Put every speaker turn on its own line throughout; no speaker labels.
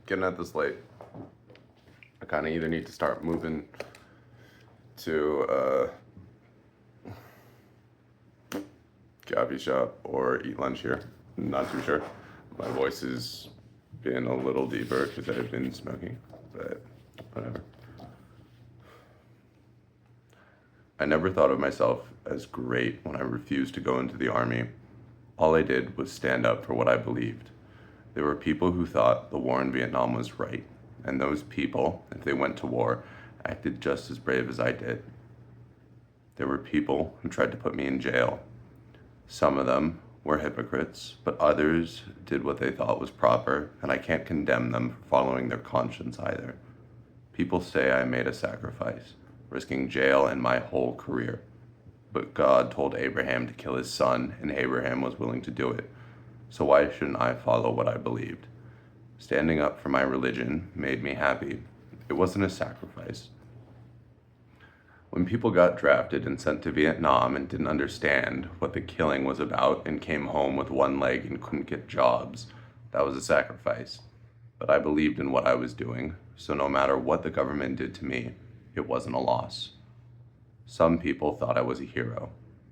getting at this late. I kind of either need to start moving to a coffee shop or eat lunch here. I'm not too sure. My voice is being a little deeper because I've been smoking, but whatever. I never thought of myself as great when I refused to go into the army. All I did was stand up for what I believed. There were people who thought the war in Vietnam was right, and those people, if they went to war, acted just as brave as I did. There were people who tried to put me in jail. Some of them were hypocrites, but others did what they thought was proper, and I can't condemn them for following their conscience either. People say I made a sacrifice, risking jail and my whole career. But God told Abraham to kill his son, and Abraham was willing to do it. So why shouldn't I follow what I believed? Standing up for my religion made me happy. It wasn't a sacrifice. When people got drafted and sent to Vietnam and didn't understand what the killing was about and came home with one leg and couldn't get jobs, that was a sacrifice. But I believed in what I was doing, so no matter what the government did to me, it wasn't a loss. Some people thought I was a hero.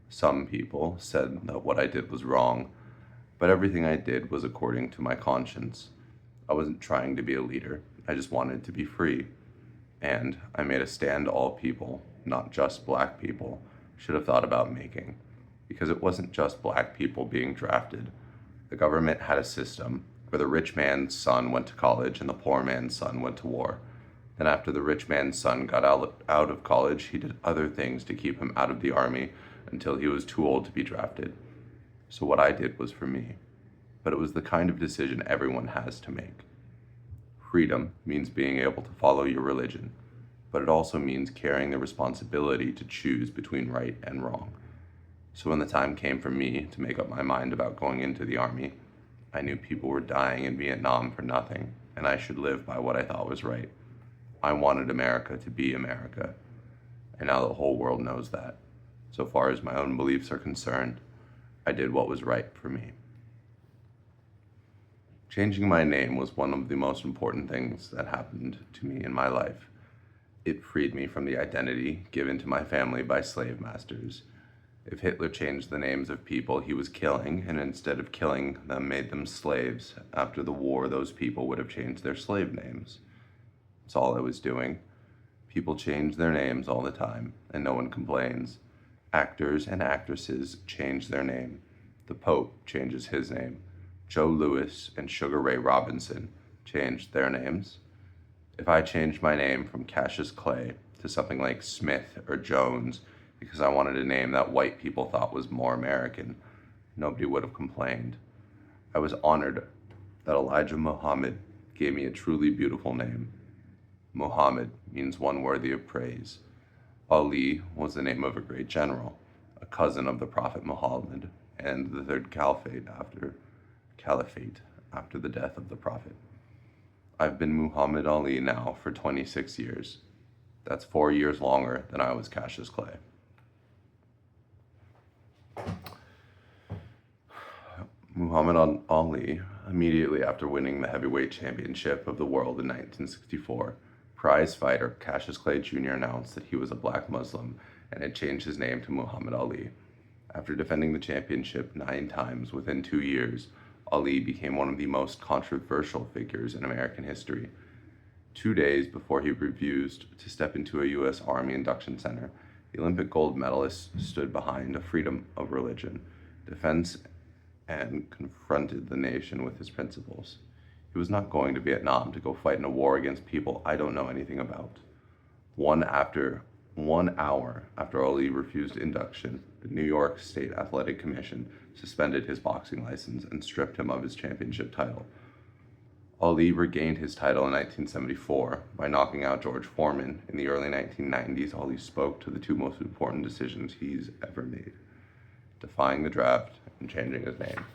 Some people said that what I did was wrong, but everything I did was according to my conscience. I wasn't trying to be a leader. I just wanted to be free. And I made a stand all people, not just black people, should have thought about making. Because it wasn't just black people being drafted. The government had a system where the rich man's son went to college and the poor man's son went to war. Then after the rich man's son got out of college, he did other things to keep him out of the army until he was too old to be drafted. So what I did was for me, but it was the kind of decision everyone has to make. Freedom means being able to follow your religion, but it also means carrying the responsibility to choose between right and wrong. So when the time came for me to make up my mind about going into the army, I knew people were dying in Vietnam for nothing, and I should live by what I thought was right. I wanted America to be America, and now the whole world knows that. So far as my own beliefs are concerned, I did what was right for me. Changing my name was one of the most important things that happened to me in my life. It freed me from the identity given to my family by slave masters. If Hitler changed the names of people he was killing, and instead of killing them made them slaves, after the war those people would have changed their slave names. That's all I was doing. People change their names all the time, and no one complains. Actors and actresses change their name. The Pope changes his name. Joe Louis and Sugar Ray Robinson changed their names. If I changed my name from Cassius Clay to something like Smith or Jones because I wanted a name that white people thought was more American, nobody would have complained. I was honored that Elijah Muhammad gave me a truly beautiful name. Muhammad means one worthy of praise. Ali was the name of a great general, a cousin of the Prophet Muhammad, and the third caliphate after the death of the Prophet. I've been Muhammad Ali now for 26 years. That's 4 years longer than I was Cassius Clay. Muhammad Ali, immediately after winning the heavyweight championship of the world in 1964, prize fighter Cassius Clay Jr. announced that he was a black Muslim and had changed his name to Muhammad Ali. After defending the championship 9 times within 2 years, Ali became one of the most controversial figures in American history. 2 days before he refused to step into a U.S. Army induction center, the Olympic gold medalist stood behind a freedom of religion, defense, and confronted the nation with his principles. He was not going to Vietnam to go fight in a war against people I don't know anything about. 1 hour after Ali refused induction, the New York State Athletic Commission suspended his boxing license and stripped him of his championship title. Ali regained his title in 1974 by knocking out George Foreman. In the early 1990s, Ali spoke to the 2 most important decisions he's ever made: defying the draft and changing his name.